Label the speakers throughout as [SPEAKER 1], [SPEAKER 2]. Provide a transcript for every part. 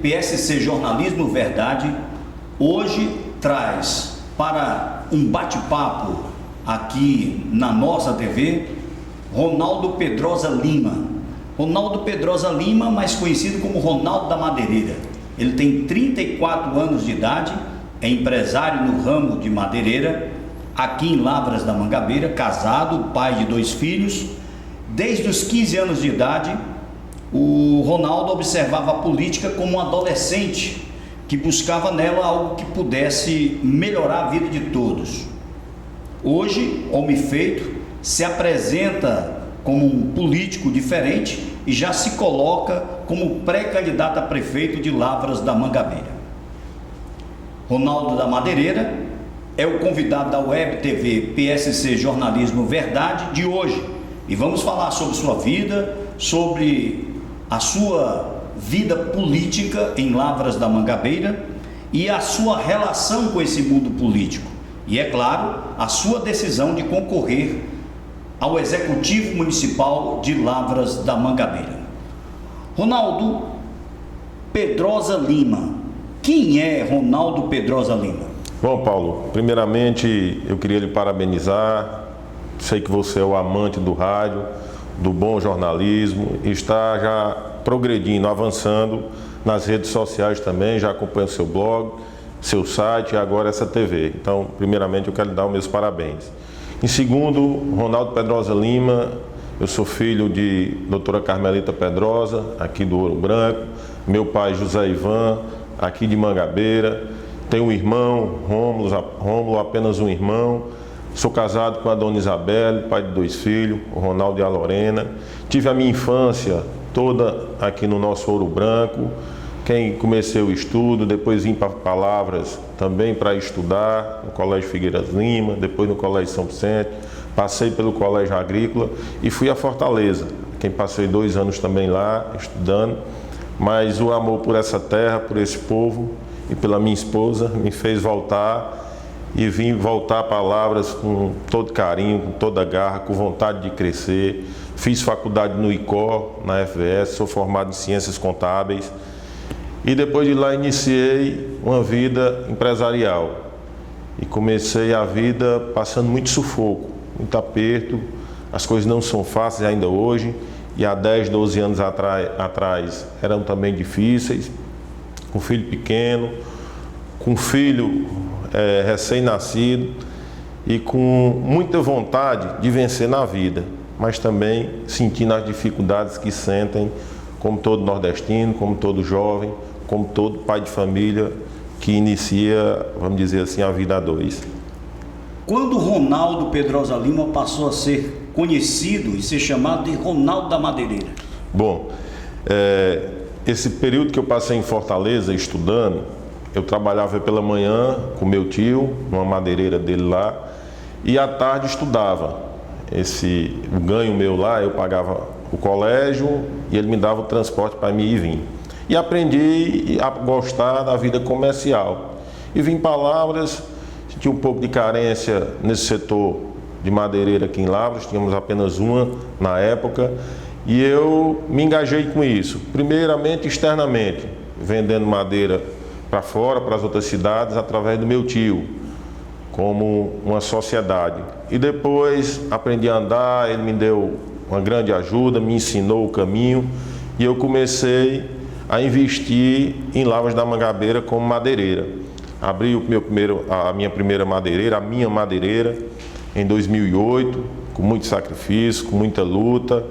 [SPEAKER 1] PSC Jornalismo Verdade hoje traz para um bate-papo aqui na nossa TV Ronaldo Pedrosa Lima. Ronaldo Pedrosa Lima, mais conhecido como Ronaldo da Madeireira. Ele tem 34 anos de idade, é empresário no ramo de madeireira, aqui em Lavras da Mangabeira, casado, pai de 2 filhos. Desde os 15 anos de idade, o Ronaldo observava a política como um adolescente que buscava nela algo que pudesse melhorar a vida de todos. Hoje, homem feito, se apresenta como um político diferente e já se coloca como pré-candidato a prefeito de Lavras da Mangabeira. Ronaldo da Madeireira é o convidado da Web TV PSC Jornalismo Verdade de hoje e vamos falar sobre sua vida, sobre a sua vida política em Lavras da Mangabeira e a sua relação com esse mundo político e, é claro, a sua decisão de concorrer ao Executivo Municipal de Lavras da Mangabeira. Ronaldo Pedrosa Lima. Quem é Ronaldo Pedrosa Lima?
[SPEAKER 2] Bom, Paulo, primeiramente eu queria lhe parabenizar. Sei que você é o amante do rádio, do bom jornalismo, e está já progredindo, avançando nas redes sociais também, já acompanho seu blog, seu site e agora essa TV. Então, primeiramente eu quero lhe dar os meus parabéns. Em segundo, Ronaldo Pedrosa Lima, eu sou filho de doutora Carmelita Pedrosa, aqui do Ouro Branco, meu pai José Ivan, aqui de Mangabeira, tenho um irmão, Rômulo, apenas um irmão, sou casado com a dona Isabelle, pai de 2 filhos, o Ronaldo e a Lorena, tive a minha infância toda aqui no nosso Ouro Branco, comecei o estudo, depois vim para Lavras também para estudar, no Colégio Figueiras Lima, depois no Colégio São Vicente, passei pelo Colégio Agrícola e fui a Fortaleza, passei 2 anos também lá estudando, mas o amor por essa terra, por esse povo e pela minha esposa me fez voltar e vim voltar para Lavras com todo carinho, com toda garra, com vontade de crescer. Fiz faculdade no ICOR, na FVS, sou formado em Ciências Contábeis. E depois de lá iniciei uma vida empresarial e comecei a vida passando muito sufoco, muito aperto, as coisas não são fáceis ainda hoje e há 10, 12 anos atrás eram também difíceis, com filho pequeno, com filho recém-nascido e com muita vontade de vencer na vida, mas também sentindo as dificuldades que sentem como todo nordestino, como todo jovem, como todo pai de família que inicia, vamos dizer assim, a vida a 2.
[SPEAKER 1] Quando Ronaldo Pedrosa Lima passou a ser conhecido e ser chamado de Ronaldo da Madeireira?
[SPEAKER 2] Bom, esse período que eu passei em Fortaleza estudando, eu trabalhava pela manhã com meu tio, numa madeireira dele lá, e à tarde estudava. O ganho meu lá, eu pagava o colégio e ele me dava o transporte para mim ir e vir. E aprendi a gostar da vida comercial. E vim para Lavras, senti um pouco de carência nesse setor de madeireira aqui em Lavras, tínhamos apenas uma na época, e eu me engajei com isso. Primeiramente, externamente, vendendo madeira para fora, para as outras cidades, através do meu tio, como uma sociedade. E depois aprendi a andar, ele me deu uma grande ajuda, me ensinou o caminho, e eu comecei a investir em Lavras da Mangabeira como madeireira. Abri a minha primeira madeireira, a minha madeireira, em 2008, com muito sacrifício, com muita luta,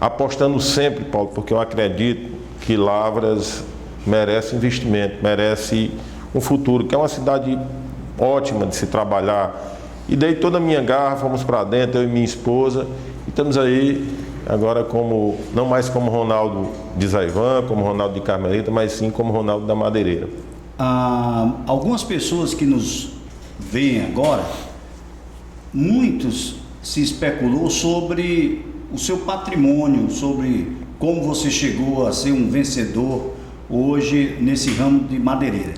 [SPEAKER 2] apostando sempre, Paulo, porque eu acredito que Lavras merece investimento, merece um futuro, que é uma cidade ótima de se trabalhar. E dei toda a minha garra, fomos para dentro, eu e minha esposa, e estamos aí agora não mais como Ronaldo de Zaivan, como Ronaldo de Carmelita, mas sim como Ronaldo da Madeireira.
[SPEAKER 1] Algumas pessoas que nos veem agora, muitos se especulou sobre o seu patrimônio, sobre como você chegou a ser um vencedor hoje nesse ramo de madeireira.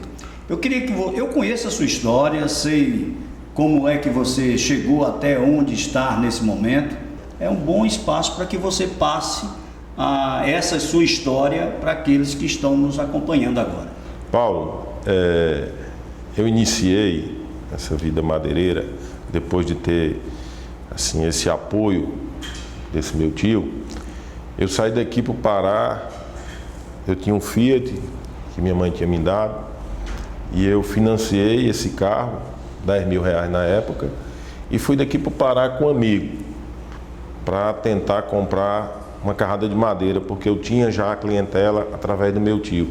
[SPEAKER 1] Eu queria que eu conheça a sua história, sei como é que você chegou até onde está nesse momento. É um bom espaço para que você passe essa sua história para aqueles que estão nos acompanhando agora.
[SPEAKER 2] Paulo, eu iniciei essa vida madeireira depois de ter assim, esse apoio desse meu tio. Eu saí daqui para o Pará, eu tinha um Fiat que minha mãe tinha me dado e eu financiei esse carro, R$10.000 na época, e fui daqui para o Pará com um amigo para tentar comprar uma carrada de madeira, porque eu tinha já a clientela através do meu tio.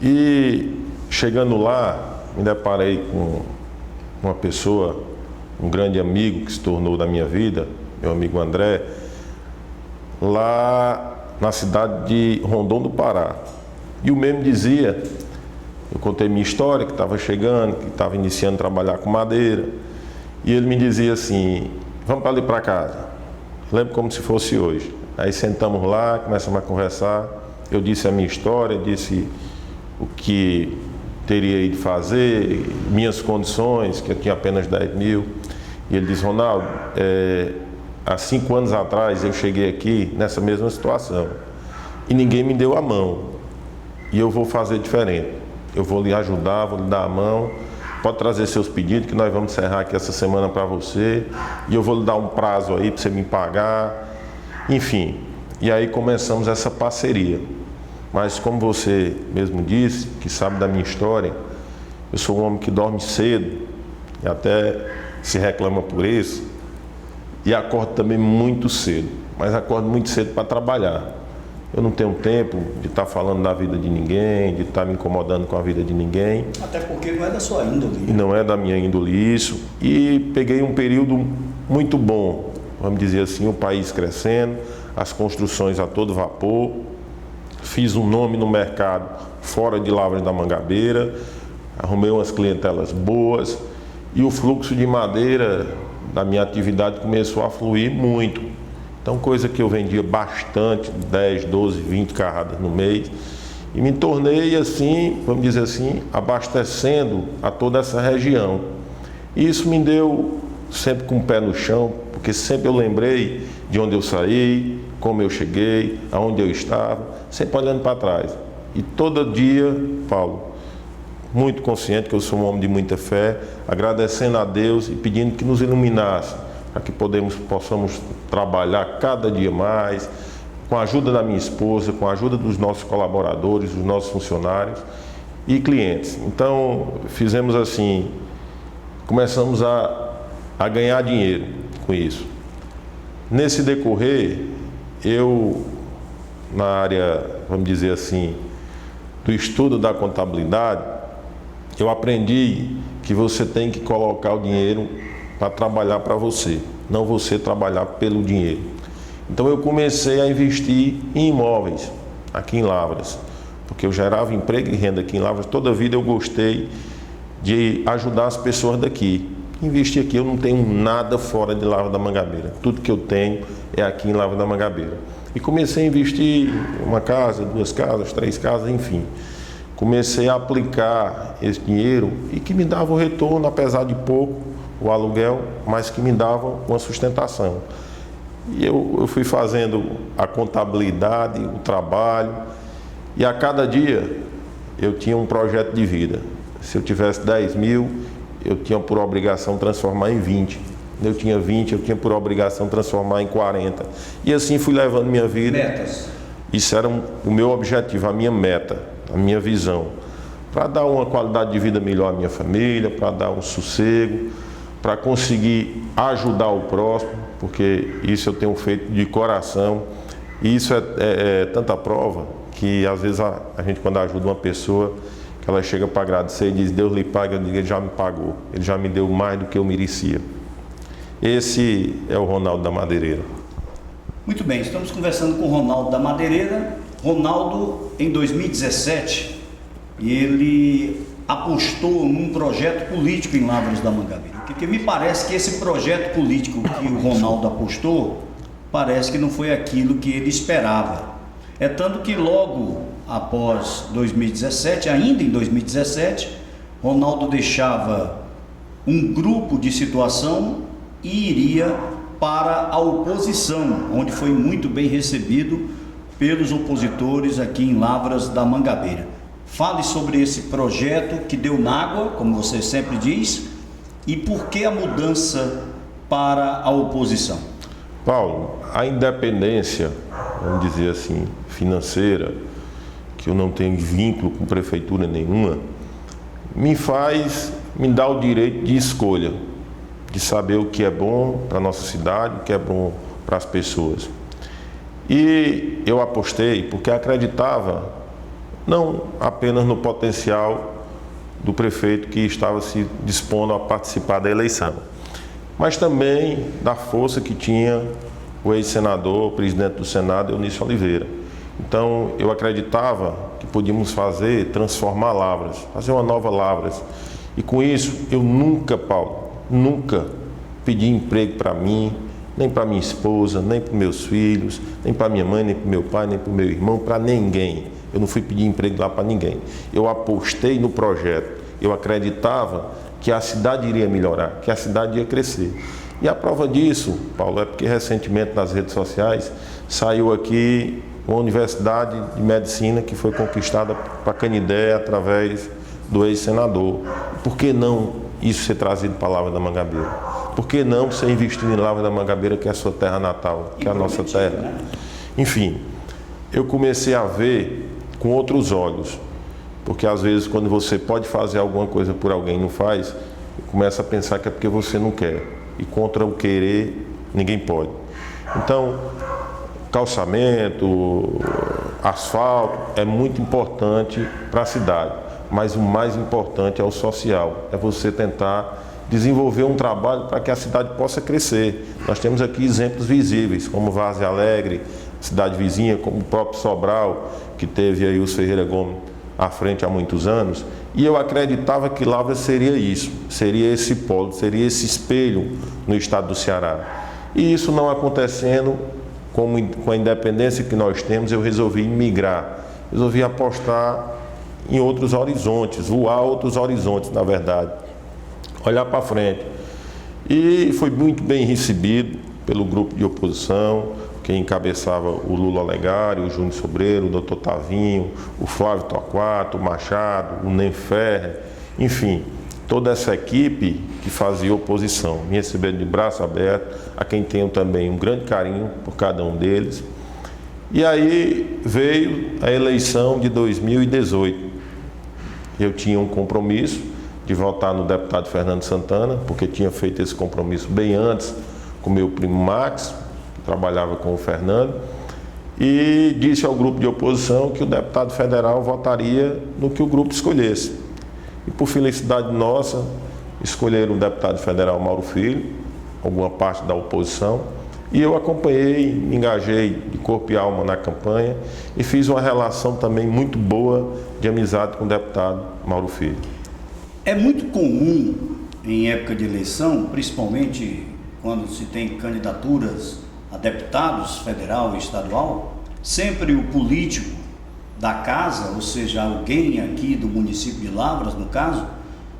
[SPEAKER 2] E chegando lá, me deparei com uma pessoa, um grande amigo que se tornou da minha vida, meu amigo André, lá na cidade de Rondon do Pará. E o mesmo dizia, eu contei minha história, que estava chegando, que estava iniciando a trabalhar com madeira, e ele me dizia assim, vamos para ali para casa. Lembro como se fosse hoje. Aí sentamos lá, começamos a conversar, eu disse a minha história, disse o que teria de fazer, minhas condições, que eu tinha apenas 10 mil. E ele disse, Ronaldo, há 5 anos atrás eu cheguei aqui nessa mesma situação e ninguém me deu a mão. E eu vou fazer diferente. Eu vou lhe ajudar, vou lhe dar a mão. Pode trazer seus pedidos que nós vamos encerrar aqui essa semana para você. E eu vou lhe dar um prazo aí para você me pagar. Enfim, e aí começamos essa parceria. Mas como você mesmo disse, que sabe da minha história, eu sou um homem que dorme cedo e até se reclama por isso. E acordo também muito cedo, mas acordo muito cedo para trabalhar. Eu não tenho tempo de estar falando da vida de ninguém, de estar me incomodando com a vida de ninguém.
[SPEAKER 1] Até porque não é da sua índole.
[SPEAKER 2] E não é da minha índole isso. E peguei um período muito bom, vamos dizer assim, o país crescendo, as construções a todo vapor. Fiz um nome no mercado fora de Lavras da Mangabeira, arrumei umas clientelas boas e o fluxo de madeira da minha atividade começou a fluir muito. Então, coisa que eu vendia bastante, 10, 12, 20 carradas no mês, e me tornei assim, vamos dizer assim, abastecendo a toda essa região. E isso me deu sempre com o pé no chão, porque sempre eu lembrei de onde eu saí, como eu cheguei, aonde eu estava, sempre olhando para trás. E todo dia, Paulo, muito consciente que eu sou um homem de muita fé, agradecendo a Deus e pedindo que nos iluminasse, para que possamos trabalhar cada dia mais, com a ajuda da minha esposa, com a ajuda dos nossos colaboradores, dos nossos funcionários e clientes. Então, fizemos assim, começamos a ganhar dinheiro com isso. Nesse decorrer, eu, na área, vamos dizer assim, do estudo da contabilidade, eu aprendi que você tem que colocar o dinheiro para trabalhar para você, não você trabalhar pelo dinheiro. Então eu comecei a investir em imóveis aqui em Lavras, porque eu gerava emprego e renda aqui em Lavras. Toda a vida eu gostei de ajudar as pessoas daqui. Investir aqui, eu não tenho nada fora de Lavras da Mangabeira. Tudo que eu tenho é aqui em Lavras da Mangabeira. E comecei a investir em uma casa, 2 casas, 3 casas, enfim. Comecei a aplicar esse dinheiro e que me dava o retorno, apesar de pouco, o aluguel, mas que me dava uma sustentação. E eu fui fazendo a contabilidade, o trabalho, e a cada dia eu tinha um projeto de vida. Se eu tivesse 10 mil, eu tinha por obrigação transformar em 20. Eu tinha 20, eu tinha por obrigação transformar em 40. E assim fui levando minha vida.
[SPEAKER 1] Metas.
[SPEAKER 2] Isso era o meu objetivo, a minha meta, a minha visão. Para dar uma qualidade de vida melhor à minha família, para dar um sossego, para conseguir ajudar o próximo, porque isso eu tenho feito de coração. E isso é tanta prova que às vezes a gente, quando ajuda uma pessoa, que ela chega para agradecer e diz, Deus lhe paga, eu digo, ele já me pagou, ele já me deu mais do que eu merecia. Esse é o Ronaldo da Madeireira.
[SPEAKER 1] Muito bem, estamos conversando com o Ronaldo da Madeireira. Ronaldo, em 2017, ele apostou num projeto político em Lavras da Mangabeira. Porque me parece que esse projeto político que o Ronaldo apostou, parece que não foi aquilo que ele esperava. É tanto que logo após 2017, ainda em 2017, Ronaldo deixava um grupo de situação e iria para a oposição, onde foi muito bem recebido pelos opositores aqui em Lavras da Mangabeira. Fale sobre esse projeto que deu na água, como você sempre diz, e por que a mudança para a oposição.
[SPEAKER 2] Paulo, a independência, vamos dizer assim, financeira, que eu não tenho vínculo com prefeitura nenhuma, me dá o direito de escolha, de saber o que é bom para a nossa cidade, o que é bom para as pessoas. E eu apostei porque acreditava não apenas no potencial do prefeito que estava se dispondo a participar da eleição, mas também da força que tinha o ex-senador, o presidente do Senado, Eunício Oliveira. Então, eu acreditava que podíamos transformar Lavras, fazer uma nova Lavras. E com isso, eu nunca, Paulo, nunca pedi emprego para mim, nem para minha esposa, nem para meus filhos, nem para minha mãe, nem para meu pai, nem para o meu irmão, para ninguém. Eu não fui pedir emprego lá para ninguém. Eu apostei no projeto. Eu acreditava que a cidade iria melhorar, que a cidade ia crescer. E a prova disso, Paulo, é porque recentemente nas redes sociais saiu aqui uma universidade de medicina que foi conquistada para Canidé através do ex-senador. Por que não isso ser trazido para Lavras da Mangabeira? Por que não ser investido em Lavras da Mangabeira, que é a sua terra natal, que é a nossa terra? Enfim, eu comecei a ver com outros olhos, porque às vezes quando você pode fazer alguma coisa por alguém e não faz, começa a pensar que é porque você não quer, e contra o querer ninguém pode. Então, calçamento, asfalto é muito importante para a cidade, mas o mais importante é o social, é você tentar desenvolver um trabalho para que a cidade possa crescer. Nós temos aqui exemplos visíveis, como Várzea Alegre, cidade vizinha, como o próprio Sobral, que teve aí os Ferreira Gomes à frente há muitos anos, e eu acreditava que Lavras seria isso, seria esse polo, seria esse espelho no estado do Ceará. E isso não acontecendo, com a independência que nós temos, eu resolvi migrar, resolvi apostar em outros horizontes, voar outros horizontes, na verdade, olhar para frente. E foi muito bem recebido pelo grupo de oposição, quem encabeçava o Lula Olegário, o Júnior Sobreiro, o Dr. Tavinho, o Flávio Torquato, o Machado, o Nem Ferrer, enfim, toda essa equipe que fazia oposição, me receberam de braço aberto, a quem tenho também um grande carinho por cada um deles. E aí veio a eleição de 2018. Eu tinha um compromisso de votar no deputado Fernando Santana, porque tinha feito esse compromisso bem antes com meu primo Max, que trabalhava com o Fernando, e disse ao grupo de oposição que o deputado federal votaria no que o grupo escolhesse. E por felicidade nossa, escolheram o deputado federal Mauro Filho, alguma parte da oposição, e eu acompanhei, me engajei de corpo e alma na campanha e fiz uma relação também muito boa de amizade com o deputado Mauro Filho.
[SPEAKER 1] É muito comum em época de eleição, principalmente quando se tem candidaturas a deputados federal e estadual, sempre o político da casa, ou seja, alguém aqui do município de Lavras, no caso,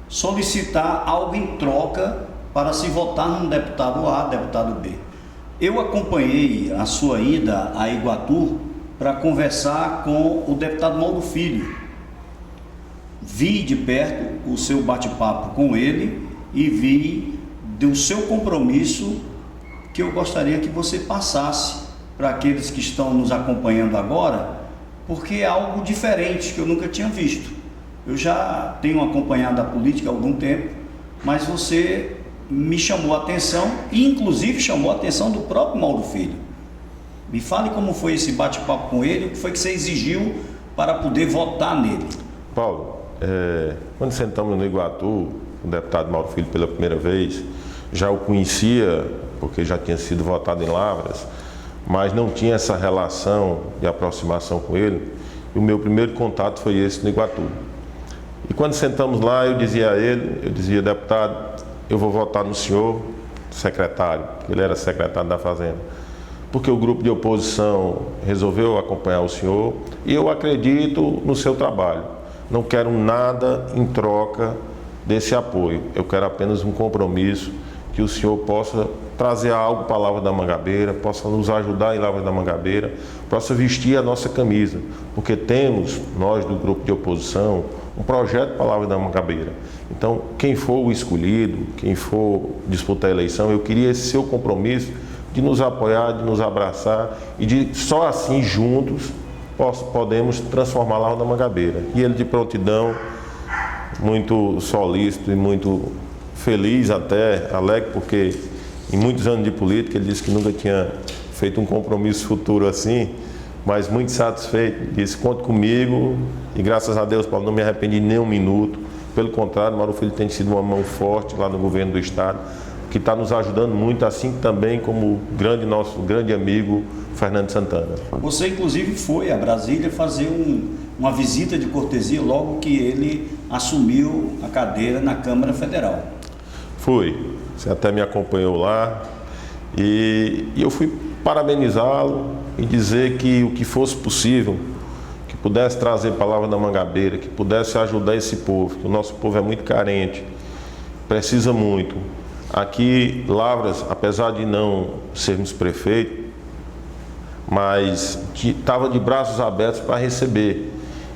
[SPEAKER 1] solicitar algo em troca para se votar num deputado A, deputado B. Eu acompanhei a sua ida a Iguatu para conversar com o deputado Mauro Filho. Vi de perto o seu bate-papo com ele e vi do seu compromisso que eu gostaria que você passasse para aqueles que estão nos acompanhando agora, porque é algo diferente que eu nunca tinha visto. Eu já tenho acompanhado a política há algum tempo, mas você me chamou a atenção e inclusive chamou a atenção do próprio Mauro Filho. Me fale como foi esse bate-papo com ele, o que foi que você exigiu para poder votar nele.
[SPEAKER 2] Paulo, quando sentamos no Iguatu, o deputado Mauro Filho pela primeira vez, já o conhecia, porque já tinha sido votado em Lavras, mas não tinha essa relação de aproximação com ele, e o meu primeiro contato foi esse no Iguatu. E quando sentamos lá, eu dizia a ele, deputado, eu vou votar no senhor secretário, porque ele era secretário da Fazenda, porque o grupo de oposição resolveu acompanhar o senhor e eu acredito no seu trabalho. Não quero nada em troca desse apoio, eu quero apenas um compromisso que que o senhor possa trazer algo para a Lavra da Mangabeira, possa nos ajudar em Lavra da Mangabeira, possa vestir a nossa camisa, porque temos, nós do grupo de oposição, um projeto para a Lavra da Mangabeira. Então, quem for o escolhido, quem for disputar a eleição, eu queria esse seu compromisso de nos apoiar, de nos abraçar e de só assim, juntos, podemos transformar a Lavra da Mangabeira. E ele de prontidão, muito solícito e muito feliz até, alegre, porque em muitos anos de política ele disse que nunca tinha feito um compromisso futuro assim, mas muito satisfeito, disse, conte comigo, e graças a Deus, Paulo, não me arrependi nem um minuto, pelo contrário, Mauro Filho tem sido uma mão forte lá no governo do estado, que está nos ajudando muito, assim também como nosso grande amigo Fernando Santana.
[SPEAKER 1] Você inclusive foi a Brasília fazer uma visita de cortesia logo que ele assumiu a cadeira na Câmara Federal.
[SPEAKER 2] Fui, você até me acompanhou lá e eu fui parabenizá-lo e dizer que o que fosse possível, que pudesse trazer a palavra da Mangabeira, que pudesse ajudar esse povo, que o nosso povo é muito carente, precisa muito. Aqui, Lavras, apesar de não sermos prefeito, mas estava de braços abertos para receber.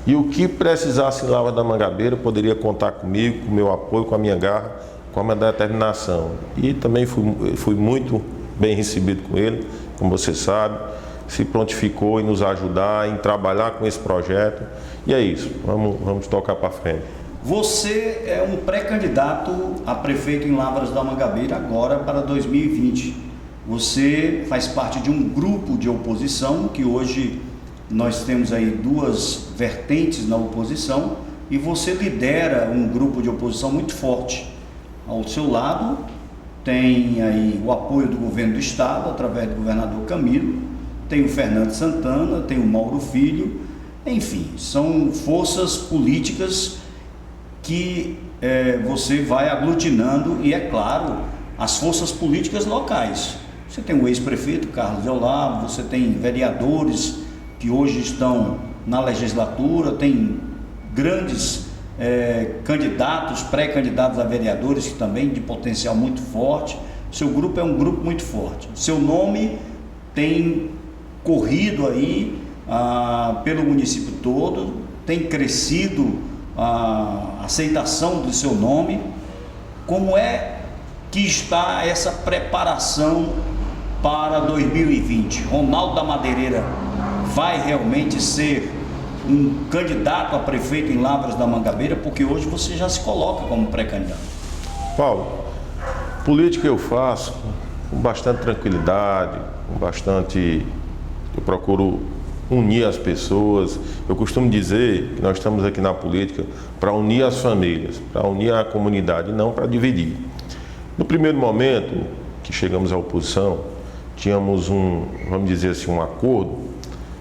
[SPEAKER 2] E o que precisasse em Lavras da Mangabeira, poderia contar comigo, com o meu apoio, com a minha garra, com a minha determinação. E também fui muito bem recebido com ele, como você sabe, se prontificou em nos ajudar, em trabalhar com esse projeto. E é isso, vamos tocar para frente.
[SPEAKER 1] Você é um pré-candidato a prefeito em Lavras da Mangabeira agora para 2020. Você faz parte de um grupo de oposição, que hoje nós temos aí duas vertentes na oposição, e você lidera um grupo de oposição muito forte. Ao seu lado tem aí o apoio do governo do estado, através do governador Camilo, tem o Fernando Santana, tem o Mauro Filho, enfim, são forças políticas que você vai aglutinando, e é claro, as forças políticas locais. Você tem o ex-prefeito Carlos de Olavo, você tem vereadores que hoje estão na legislatura, tem grandes candidatos, pré-candidatos a vereadores que também de potencial muito forte. Seu grupo é um grupo muito forte. Seu nome tem corrido aí pelo município todo, tem crescido a aceitação do seu nome. Como é que está essa preparação para 2020? Ronaldo da Madeireira vai realmente ser um candidato a prefeito em Lavras da Mangabeira? Porque hoje você já se coloca como pré-candidato.
[SPEAKER 2] Paulo, política eu faço com bastante tranquilidade, eu procuro unir as pessoas. Eu costumo dizer que nós estamos aqui na política para unir as famílias, para unir a comunidade, não para dividir. No primeiro momento que chegamos à oposição, tínhamos vamos dizer assim, um acordo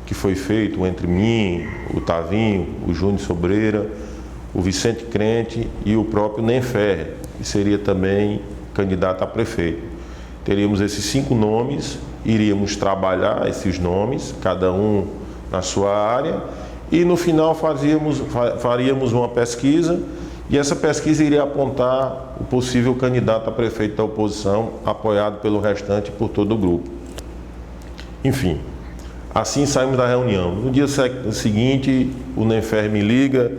[SPEAKER 2] que foi feito entre mim, o Tavinho, o Júnior Sobreira, o Vicente Crente e o próprio Nenferre, que seria também candidato a prefeito. Teríamos esses 5 nomes, iríamos trabalhar esses nomes, cada um na sua área, e no final faríamos uma pesquisa, e essa pesquisa iria apontar o possível candidato a prefeito da oposição, apoiado pelo restante e por todo o grupo. Enfim, assim saímos da reunião. No dia seguinte, o Nenfer me liga,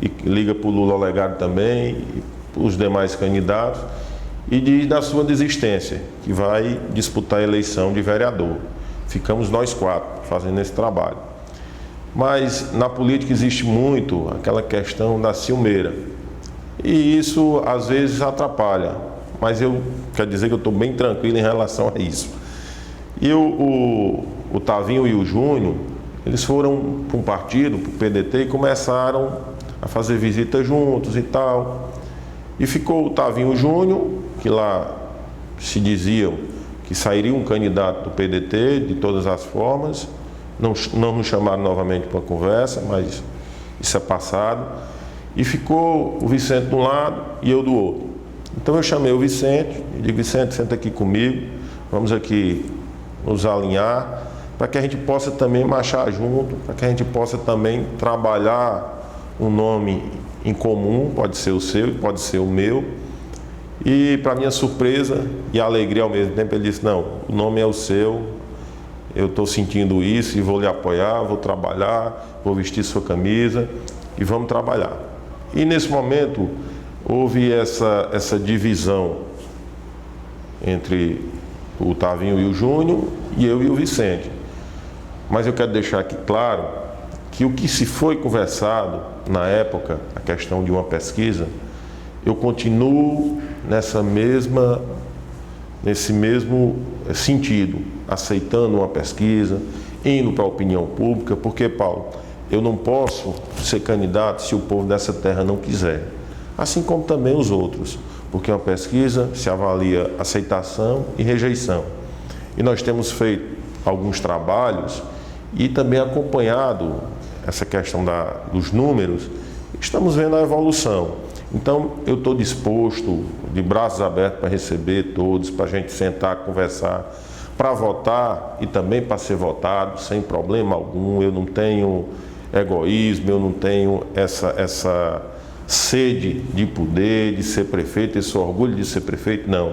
[SPEAKER 2] e liga para o Lula Olegário também, e os demais candidatos, e diz da sua desistência, que vai disputar a eleição de vereador. Ficamos nós 4 fazendo esse trabalho. Mas na política existe muito aquela questão da ciumeira. E isso às vezes atrapalha. Mas eu quero dizer que eu estou bem tranquilo em relação a isso. E o Tavinho e o Júnior, eles foram para um partido, para o PDT, e começaram a fazer visitas juntos e tal. E ficou o Tavinho Júnior, que lá se diziam que sairia um candidato do PDT de todas as formas. Não nos chamaram novamente para a conversa, mas isso é passado. E ficou o Vicente de um lado e eu do outro. Então eu chamei o Vicente e disse: Vicente, senta aqui comigo, vamos aqui nos alinhar, para que a gente possa também marchar junto, para que a gente possa também trabalhar um nome em comum, pode ser o seu, pode ser o meu, E para minha surpresa e alegria ao mesmo tempo, ele disse: não, o nome é o seu, eu estou sentindo isso e vou lhe apoiar, vou trabalhar, vou vestir sua camisa e vamos trabalhar. E nesse momento houve essa divisão entre o Tavinho e o Júnior, e eu e o Vicente. Mas eu quero deixar aqui claro que o que se foi conversado na época, a questão de uma pesquisa, eu continuo nesse mesmo sentido, aceitando uma pesquisa, indo para a opinião pública, porque, Paulo, eu não posso ser candidato se o povo dessa terra não quiser, assim como também os outros, porque uma pesquisa se avalia aceitação e rejeição. E nós temos feito alguns trabalhos e também acompanhado essa questão dos números, estamos vendo a evolução. Então, eu estou disposto, de braços abertos, para receber todos, para a gente sentar, conversar, para votar e também para ser votado, sem problema algum. Eu não tenho egoísmo, eu não tenho essa sede de poder, de ser prefeito, esse orgulho de ser prefeito, não.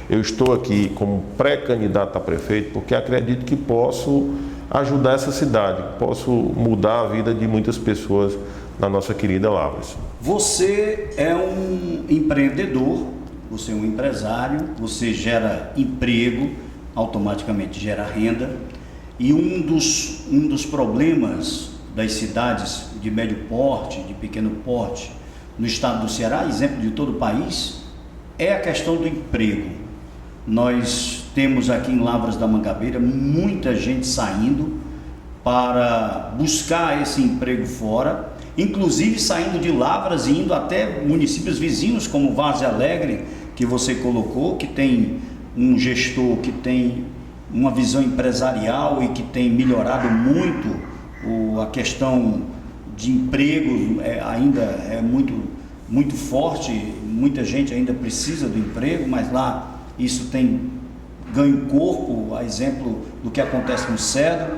[SPEAKER 2] Eu estou aqui como pré-candidato a prefeito porque acredito que posso ajudar essa cidade, posso mudar a vida de muitas pessoas na nossa querida Lavras.
[SPEAKER 1] Você é um empreendedor, você é um empresário, você gera emprego, automaticamente gera renda, e um dos problemas das cidades de médio porte, de pequeno porte, no estado do Ceará, exemplo de todo o país, é a questão do emprego. Nós temos aqui em Lavras da Mangabeira muita gente saindo para buscar esse emprego fora, inclusive saindo de Lavras e indo até municípios vizinhos como Várzea Alegre, que você colocou, que tem um gestor que tem uma visão empresarial e que tem melhorado muito a questão de emprego, ainda é muito forte, muita gente ainda precisa do emprego, mas lá isso tem ganho corpo, a exemplo do que acontece no Cedro.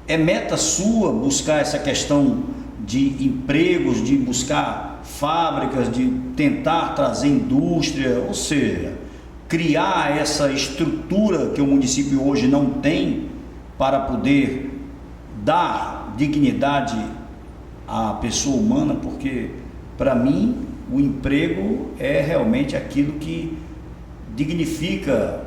[SPEAKER 1] É meta sua buscar essa questão de empregos, de buscar fábricas, de tentar trazer indústria, ou seja, criar essa estrutura que o município hoje não tem para poder dar dignidade à pessoa humana, porque para mim o emprego é realmente aquilo que dignifica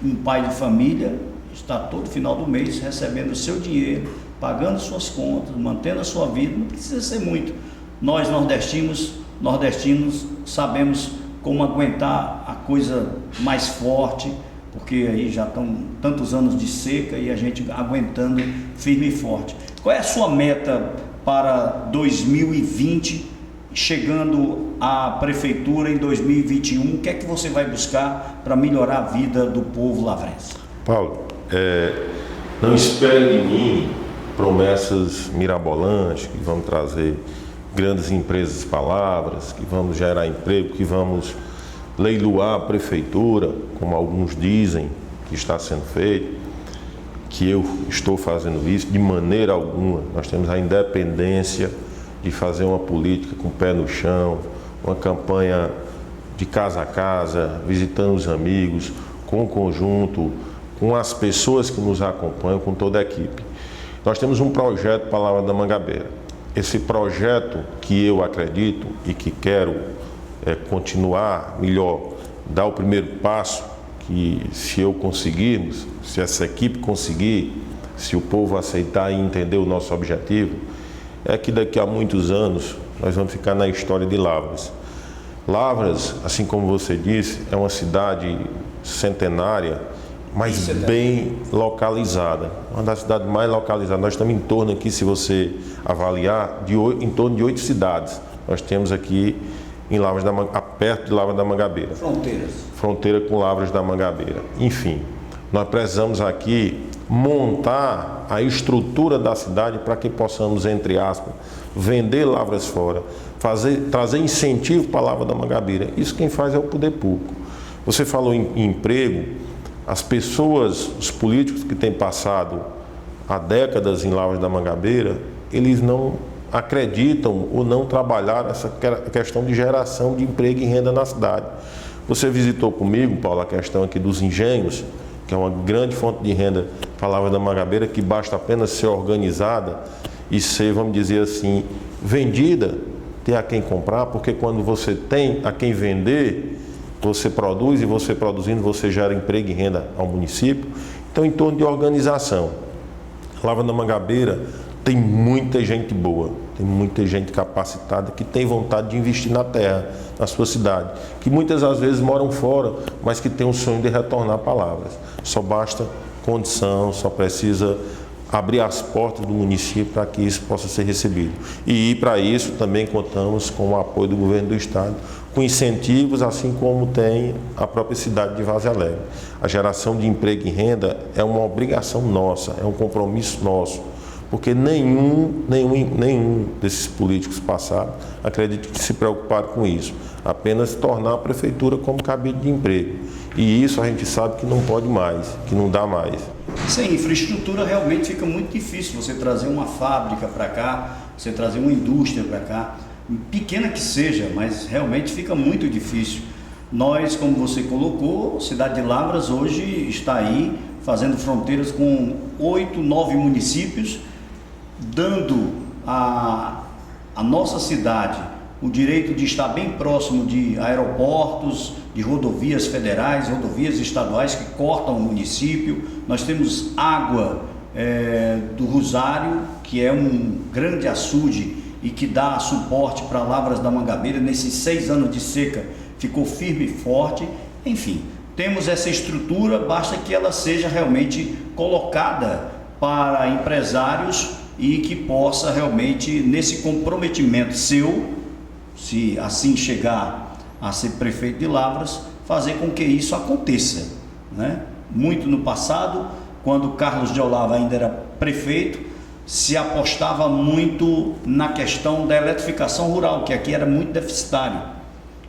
[SPEAKER 1] um pai de família, estar todo final do mês recebendo o seu dinheiro, pagando suas contas, mantendo a sua vida. Não precisa ser muito. Nós nordestinos sabemos como aguentar a coisa mais forte, porque aí já estão tantos anos de seca e a gente aguentando firme e forte. Qual é a sua meta para 2020, chegando à prefeitura em 2021? O que é que você vai buscar para melhorar a vida do povo lavrense?
[SPEAKER 2] Paulo, não espere de mim promessas mirabolantes, que vão trazer grandes empresas para Lavras, que vamos gerar emprego, que vamos leiloar a prefeitura, como alguns dizem que está sendo feito, que eu estou fazendo isso de maneira alguma. Nós temos a independência de fazer uma política com o pé no chão, uma campanha de casa a casa, visitando os amigos, com o conjunto, com as pessoas que nos acompanham, com toda a equipe. Nós temos um projeto para Lavras da Mangabeira. Esse projeto que eu acredito e que quero continuar, melhor, dar o primeiro passo, que se eu conseguirmos, se essa equipe conseguir, se o povo aceitar e entender o nosso objetivo, é que daqui a muitos anos nós vamos ficar na história de Lavras. Lavras, assim como você disse, é uma cidade centenária, mas bem localizada. Uma das cidades mais localizadas. Nós estamos em torno aqui, se você avaliar, em torno de 8 cidades. Nós temos aqui em Lavras perto de Lavras da Mangabeira. Fronteira com Lavras da Mangabeira. Enfim, nós precisamos aqui montar a estrutura da cidade para que possamos, entre aspas, vender Lavras fora, trazer incentivo para Lavras da Mangabeira. Isso quem faz é o poder público. Você falou em emprego. As pessoas, os políticos que têm passado há décadas em Lavras da Mangabeira, eles não acreditam ou não trabalharam essa questão de geração de emprego e renda na cidade. Você visitou comigo, Paulo, a questão aqui dos engenhos, que é uma grande fonte de renda para a Lavras da Mangabeira, que basta apenas ser organizada e ser, vamos dizer assim, vendida, ter a quem comprar, porque quando você tem a quem vender, você produz, e você produzindo, você gera emprego e renda ao município. Então, em torno de organização, a Lavras da Mangabeira tem muita gente boa, tem muita gente capacitada que tem vontade de investir na terra, na sua cidade, que muitas das vezes moram fora, mas que tem o sonho de retornar para Lavras. Só basta condição, só precisa abrir as portas do município para que isso possa ser recebido. E para isso também contamos com o apoio do governo do estado, com incentivos, assim como tem a própria cidade de Varzea Alegre. A geração de emprego e renda é uma obrigação nossa, é um compromisso nosso, porque nenhum desses políticos passados acredito que se preocuparam com isso, apenas tornar a prefeitura como cabide de emprego. E isso a gente sabe que não pode mais, que não dá mais.
[SPEAKER 1] Sem infraestrutura realmente fica muito difícil você trazer uma fábrica para cá, você trazer uma indústria para cá, pequena que seja, mas realmente fica muito difícil. Nós, como você colocou, Cidade de Lavras hoje está aí fazendo fronteiras com 8, 9 municípios, dando a nossa cidade o direito de estar bem próximo de aeroportos, de rodovias federais, rodovias estaduais que cortam o município. Nós temos água do Rosário, que é um grande açude e que dá suporte para Lavras da Mangabeira. Nesses 6 anos de seca ficou firme e forte. Enfim, temos essa estrutura, basta que ela seja realmente colocada para empresários e que possa realmente, nesse comprometimento seu, se assim chegar a ser prefeito de Lavras, fazer com que isso aconteça, né? Muito no passado, quando Carlos de Olava ainda era prefeito, se apostava muito na questão da eletrificação rural, que aqui era muito deficitário.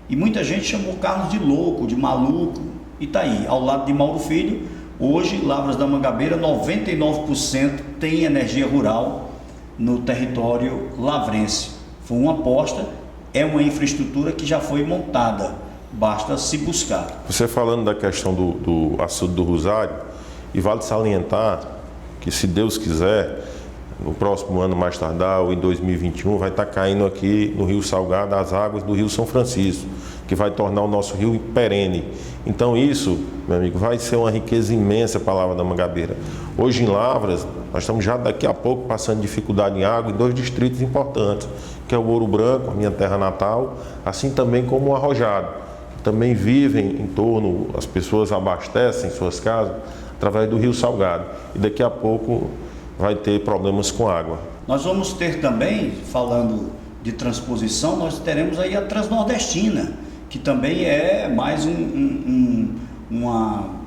[SPEAKER 1] E muita gente chamou Carlos de louco, de maluco, e está aí, ao lado de Mauro Filho. Hoje, Lavras da Mangabeira, 99% tem energia rural no território lavrense. Foi uma aposta, é uma infraestrutura que já foi montada, basta se buscar.
[SPEAKER 2] Você falando da questão do açude do Rosário, e vale salientar que, se Deus quiser, no próximo ano, mais tardar, ou em 2021, vai estar caindo aqui no Rio Salgado as águas do Rio São Francisco, que vai tornar o nosso rio perene. Então isso, meu amigo, vai ser uma riqueza imensa para a Lavras da Mangabeira. Hoje em Lavras, nós estamos já daqui a pouco passando dificuldade em água em 2 distritos importantes, que é o Ouro Branco, a minha terra natal, assim também como o Arrojado. Também vivem em torno, as pessoas abastecem suas casas através do Rio Salgado. E daqui a pouco vai ter problemas com água.
[SPEAKER 1] Nós vamos ter também, falando de transposição, nós teremos aí a Transnordestina, que também é mais um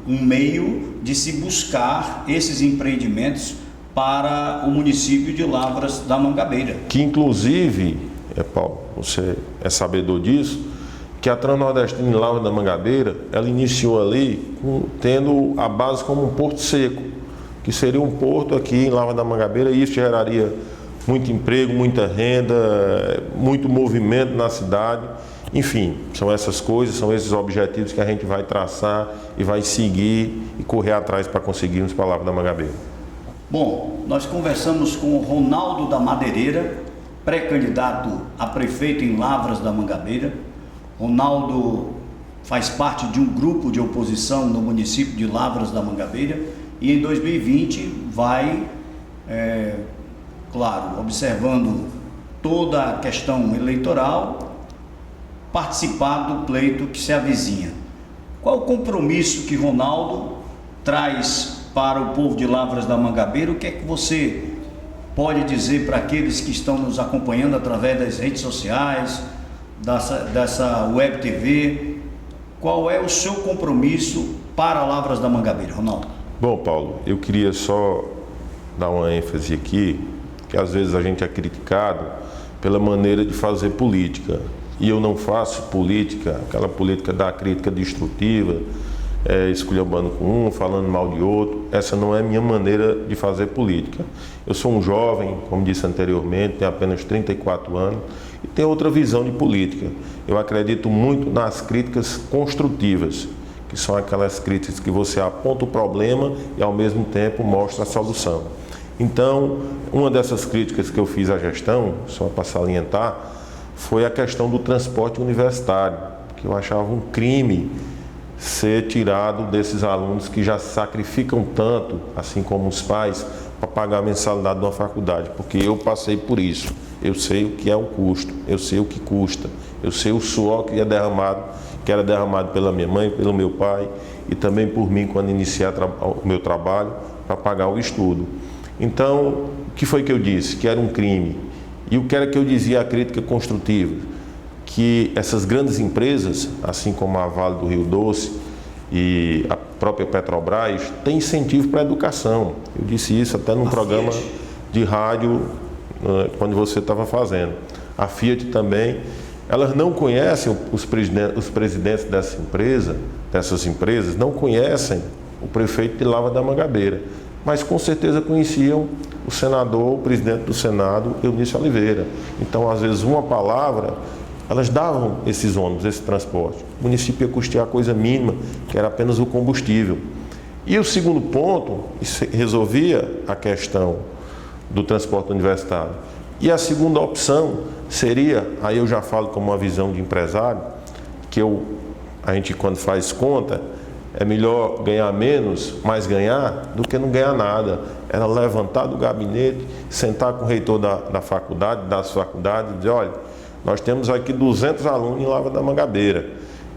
[SPEAKER 1] meio de se buscar esses empreendimentos para o município de Lavras da Mangabeira.
[SPEAKER 2] Que inclusive, Paulo, você é sabedor disso, que a Transnordestina em Lavras da Mangabeira, ela iniciou ali tendo a base como um porto seco, que seria um porto aqui em Lavras da Mangabeira, e isso geraria muito emprego, muita renda, muito movimento na cidade. Enfim, são essas coisas, são esses objetivos que a gente vai traçar e vai seguir e correr atrás para conseguirmos para Lavras da Mangabeira.
[SPEAKER 1] Bom, nós conversamos com o Ronaldo da Madeireira, pré-candidato a prefeito em Lavras da Mangabeira. Ronaldo faz parte de um grupo de oposição no município de Lavras da Mangabeira e em 2020 vai, claro, observando toda a questão eleitoral, participar do pleito que se avizinha. Qual o compromisso que Ronaldo traz para o povo de Lavras da Mangabeira? O que é que você pode dizer para aqueles que estão nos acompanhando através das redes sociais, dessa web TV? Qual é o seu compromisso para Lavras da Mangabeira, Ronaldo?
[SPEAKER 2] Bom, Paulo, eu queria só dar uma ênfase aqui, que às vezes a gente é criticado pela maneira de fazer política. E eu não faço política, aquela política da crítica destrutiva, esculhambando com um, falando mal de outro. Essa não é a minha maneira de fazer política. Eu sou um jovem, como disse anteriormente, tenho apenas 34 anos e tenho outra visão de política. Eu acredito muito nas críticas construtivas, que são aquelas críticas que você aponta o problema e ao mesmo tempo mostra a solução. Então, uma dessas críticas que eu fiz à gestão, só para salientar, foi a questão do transporte universitário, que eu achava um crime ser tirado desses alunos que já sacrificam tanto, assim como os pais, para pagar a mensalidade de uma faculdade, porque eu passei por isso. Eu sei o que é o custo, eu sei o que custa, eu sei o suor que era derramado pela minha mãe, pelo meu pai e também por mim quando iniciei o meu trabalho para pagar o estudo. Então, o que foi que eu disse? Que era um crime. E o que era que eu dizia a crítica construtiva? Que essas grandes empresas, assim como a Vale do Rio Doce e a própria Petrobras, têm incentivo para a educação. Eu disse isso até num programa de rádio quando você estava fazendo. A Fiat também. Elas não conhecem os presidentes dessas empresas, não conhecem o prefeito de Lavra da Mangabeira, mas com certeza conheciam o senador, o presidente do Senado, Eunício Oliveira. Então, às vezes, uma palavra, elas davam esses ônibus, esse transporte. O município ia custear coisa mínima, que era apenas o combustível. E o segundo ponto, isso resolvia a questão do transporte universitário. E a segunda opção seria, aí eu já falo como uma visão de empresário, que a gente quando faz conta, é melhor ganhar menos, mas ganhar, do que não ganhar nada. Era levantar do gabinete, sentar com o reitor das faculdades e dizer, olha, nós temos aqui 200 alunos em Lavra da Mangabeira.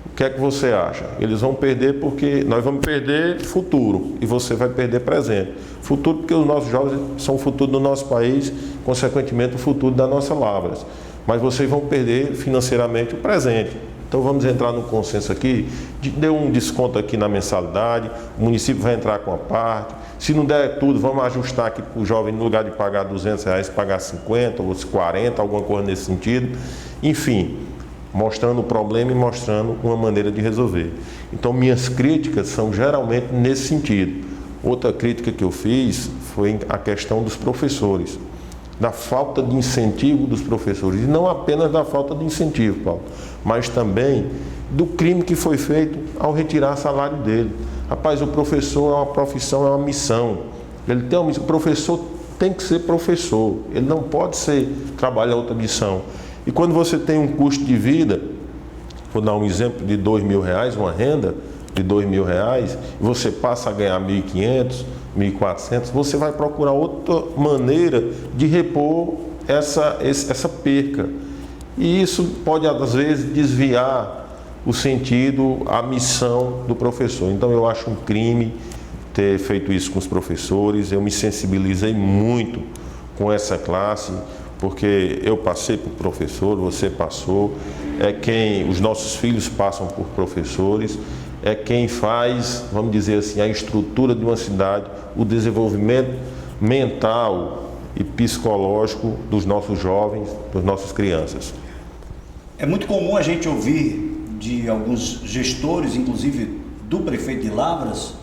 [SPEAKER 2] O que é que você acha? Eles vão perder porque nós vamos perder futuro e você vai perder presente. Futuro porque os nossos jovens são o futuro do nosso país, consequentemente o futuro das nossas lavras. Mas vocês vão perder financeiramente o presente. Então vamos entrar no consenso aqui, deu um desconto aqui na mensalidade, o município vai entrar com a parte. Se não der tudo, vamos ajustar aqui para o jovem, no lugar de pagar R$200, pagar 50 ou 40, alguma coisa nesse sentido. Enfim, mostrando o problema e mostrando uma maneira de resolver. Então, minhas críticas são geralmente nesse sentido. Outra crítica que eu fiz foi a questão dos professores, da falta de incentivo dos professores, e não apenas da falta de incentivo, Paulo, mas também do crime que foi feito ao retirar salário dele. Rapaz, o professor é uma profissão, é uma missão. Ele tem uma missão. O professor tem que ser professor, ele não pode trabalhar outra missão. E quando você tem um custo de vida, vou dar um exemplo de R$2.000, uma renda de R$2.000, e você passa a ganhar R$1.500, R$1.400, você vai procurar outra maneira de repor essa perca. E isso pode, às vezes, desviar o sentido, a missão do professor. Então, eu acho um crime ter feito isso com os professores. Eu me sensibilizei muito com essa classe, porque eu passei por professor, você passou, os nossos filhos passam por professores, é quem faz, vamos dizer assim, a estrutura de uma cidade, o desenvolvimento mental e psicológico dos nossos jovens, das nossas crianças.
[SPEAKER 1] É muito comum a gente ouvir de alguns gestores, inclusive do prefeito de Lavras,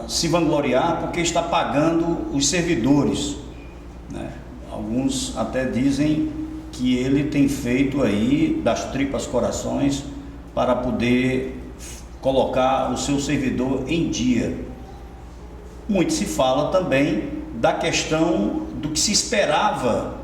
[SPEAKER 1] se vangloriar porque está pagando os servidores, né? Alguns até dizem que ele tem feito aí das tripas corações para poder colocar o seu servidor em dia. Muito se fala também da questão do que se esperava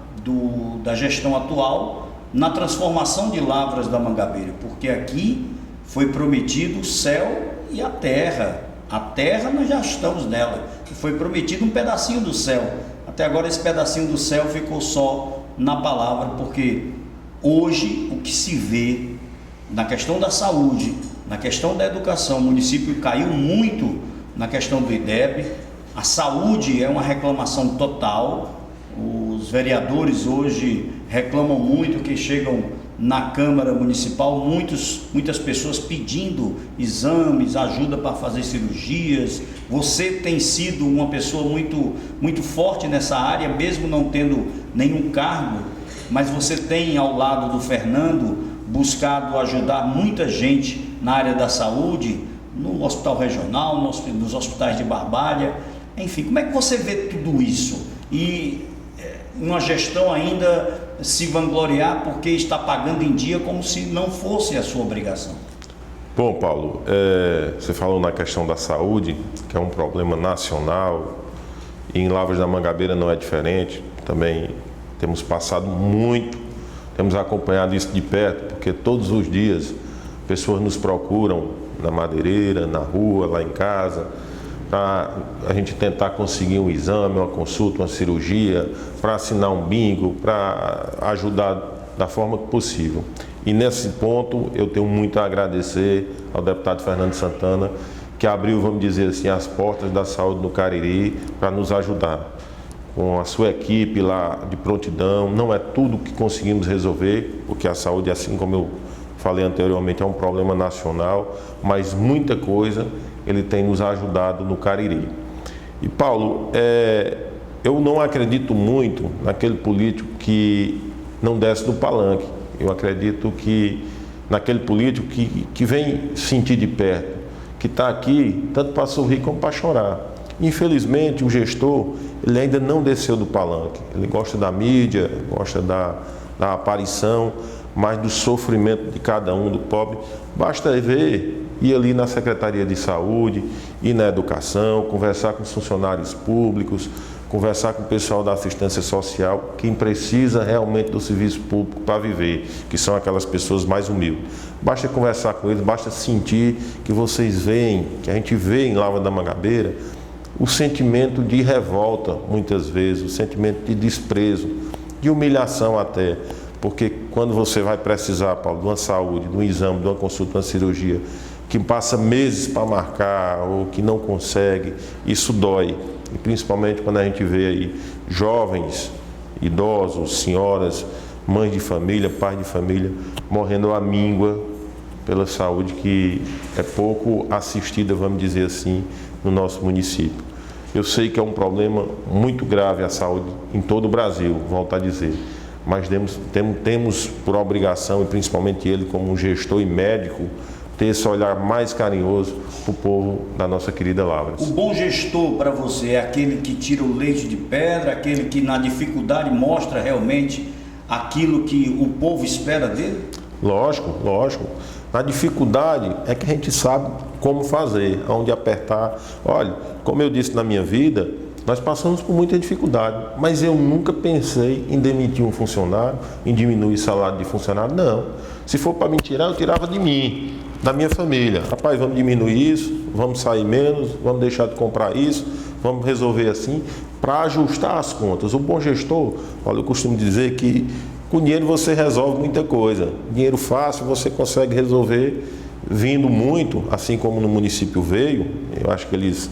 [SPEAKER 1] da gestão atual na transformação de Lavras da Mangabeira, porque aqui foi prometido o céu e a terra. A terra nós já estamos nela, foi prometido um pedacinho do céu. Até agora esse pedacinho do céu ficou só na palavra, porque hoje o que se vê na questão da saúde, na questão da educação, o município caiu muito na questão do IDEB. A saúde é uma reclamação total. Os vereadores hoje reclamam muito que chegam na Câmara Municipal muitas pessoas pedindo exames, ajuda para fazer cirurgias. Você tem sido uma pessoa muito forte nessa área, mesmo não tendo nenhum cargo, mas você tem ao lado do Fernando buscado ajudar muita gente na área da saúde, no hospital regional, nos hospitais de Barbalha, enfim, como é que você vê tudo isso? E uma gestão ainda se vangloriar porque está pagando em dia como se não fosse a sua obrigação.
[SPEAKER 2] Bom, Paulo, você falou na questão da saúde, que é um problema nacional, e em Lavras da Mangabeira não é diferente. Também temos passado muito, temos acompanhado isso de perto, porque todos os dias pessoas nos procuram na madeireira, na rua, lá em casa, para a gente tentar conseguir um exame, uma consulta, uma cirurgia, para assinar um bingo, para ajudar da forma possível. E nesse ponto eu tenho muito a agradecer ao deputado Fernando Santana, que abriu, vamos dizer assim, as portas da saúde no Cariri para nos ajudar. Com a sua equipe lá de prontidão, não é tudo que conseguimos resolver, porque a saúde, assim como eu falei anteriormente, é um problema nacional, mas muita coisa ele tem nos ajudado no Cariri. E Paulo, eu não acredito muito naquele político que não desce do palanque. Eu acredito que naquele político que vem sentir de perto, que está aqui tanto para sorrir como para chorar. Infelizmente, o gestor, ele ainda não desceu do palanque. Ele gosta da mídia, gosta da aparição, mas do sofrimento de cada um, do pobre. Basta ver, ir ali na Secretaria de Saúde, ir na Educação, conversar com os funcionários públicos, conversar com o pessoal da assistência social, quem precisa realmente do serviço público para viver, que são aquelas pessoas mais humildes. Basta conversar com eles, basta sentir que vocês veem, que a gente vê em Lavras da Mangabeira, o sentimento de revolta, muitas vezes, o sentimento de desprezo, de humilhação até, porque quando você vai precisar, Paulo, de uma saúde, de um exame, de uma consulta, de uma cirurgia, que passa meses para marcar ou que não consegue, isso dói. E principalmente quando a gente vê aí jovens, idosos, senhoras, mães de família, pais de família, morrendo à míngua pela saúde que é pouco assistida, vamos dizer assim, no nosso município. Eu sei que é um problema muito grave a saúde em todo o Brasil, volto a dizer, mas temos por obrigação, e principalmente ele como um gestor e médico, ter esse olhar mais carinhoso para o povo da nossa querida Lavras.
[SPEAKER 1] O bom gestor para você é aquele que tira o leite de pedra, aquele que na dificuldade mostra realmente aquilo que o povo espera dele?
[SPEAKER 2] Lógico, lógico. Na dificuldade é que a gente sabe como fazer, aonde apertar. Olha, como eu disse na minha vida, nós passamos por muita dificuldade, mas eu nunca pensei em demitir um funcionário, em diminuir o salário de funcionário, não. Se for para me tirar, eu tirava de mim, da minha família. Rapaz, vamos diminuir isso, vamos sair menos, vamos deixar de comprar isso, vamos resolver assim, para ajustar as contas. O bom gestor, olha, eu costumo dizer que com dinheiro você resolve muita coisa. Dinheiro fácil você consegue resolver vindo muito, assim como no município veio. Eu acho que eles,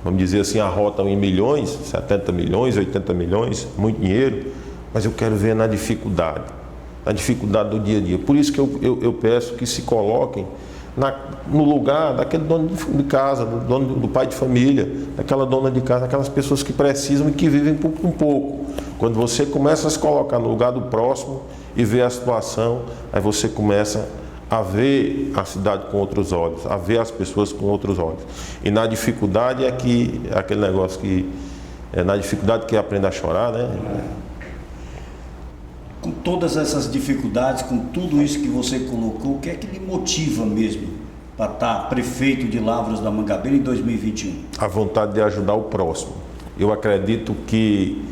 [SPEAKER 2] vamos dizer assim, arrotam em milhões, 70 milhões, 80 milhões, muito dinheiro, mas eu quero ver na dificuldade do dia a dia. Por isso que eu peço que se coloquem no lugar daquele dono de casa, do pai de família, daquela dona de casa, aquelas pessoas que precisam e que vivem por um pouco. Quando você começa a se colocar no lugar do próximo e ver a situação, aí você começa a ver a cidade com outros olhos, a ver as pessoas com outros olhos. E na dificuldade é aquele negócio que na dificuldade que aprende a chorar, né?
[SPEAKER 1] Com todas essas dificuldades, com tudo isso que você colocou, o que é que lhe motiva mesmo para estar prefeito de Lavras da Mangabeira em 2021?
[SPEAKER 2] A vontade de ajudar o próximo. Eu acredito que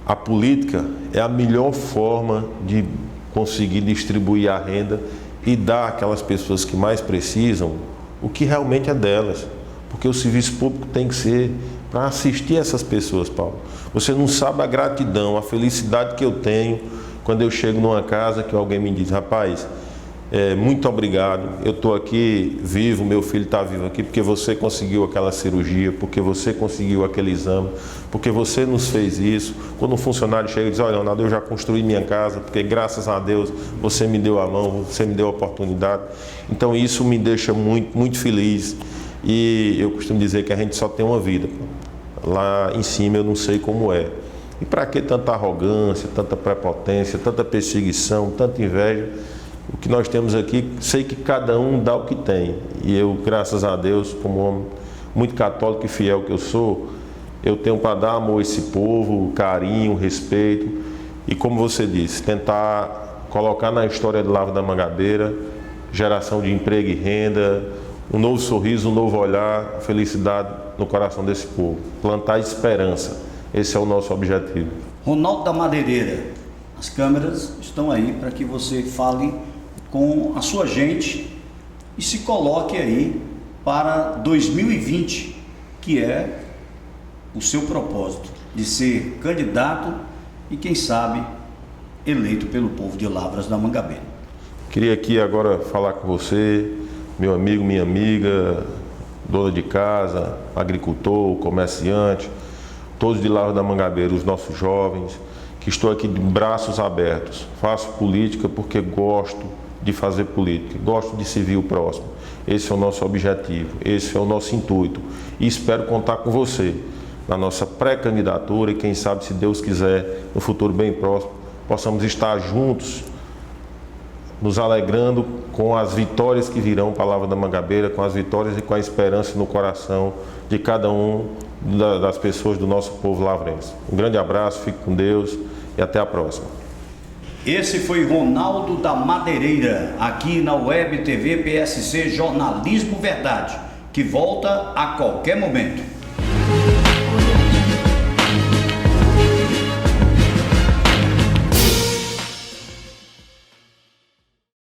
[SPEAKER 2] a política é a melhor forma de conseguir distribuir a renda e dar àquelas pessoas que mais precisam o que realmente é delas. Porque o serviço público tem que ser para assistir essas pessoas, Paulo. Você não sabe a gratidão, a felicidade que eu tenho quando eu chego numa casa que alguém me diz, rapaz, muito obrigado, eu estou aqui vivo, meu filho está vivo aqui porque você conseguiu aquela cirurgia, porque você conseguiu aquele exame, porque você nos fez isso. Quando um funcionário chega e diz, olha, Leonardo, eu já construí minha casa, porque graças a Deus você me deu a mão, você me deu a oportunidade. Então isso me deixa muito, muito feliz. E eu costumo dizer que a gente só tem uma vida. Lá em cima eu não sei como é. E para que tanta arrogância, tanta prepotência, tanta perseguição, tanta inveja? O que nós temos aqui, sei que cada um dá o que tem. E eu, graças a Deus, como homem muito católico e fiel que eu sou, eu tenho para dar amor a esse povo, carinho, respeito. E como você disse, tentar colocar na história do Lavra da Mangabeira geração de emprego e renda, um novo sorriso, um novo olhar, felicidade no coração desse povo. Plantar esperança. Esse é o nosso objetivo.
[SPEAKER 1] Ronaldo da Madeireira, as câmeras estão aí para que você fale com a sua gente e se coloque aí para 2020, que é o seu propósito de ser candidato e, quem sabe, eleito pelo povo de Lavras da Mangabeira.
[SPEAKER 2] Queria aqui agora falar com você, meu amigo, minha amiga, dona de casa, agricultor, comerciante, todos de Lavras da Mangabeira, os nossos jovens, que estou aqui de braços abertos. Faço política porque gosto de fazer política, gosto de servir o próximo. Esse é o nosso objetivo, esse é o nosso intuito. E espero contar com você na nossa pré-candidatura e quem sabe, se Deus quiser, no futuro bem próximo, possamos estar juntos, nos alegrando com as vitórias que virão para a Lavra da Mangabeira, com as vitórias e com a esperança no coração de cada um das pessoas do nosso povo lavrense. Um grande abraço, fique com Deus e até a próxima.
[SPEAKER 1] Esse foi Ronaldo da Madeireira, aqui na Web TV PSC Jornalismo Verdade, que volta a qualquer momento.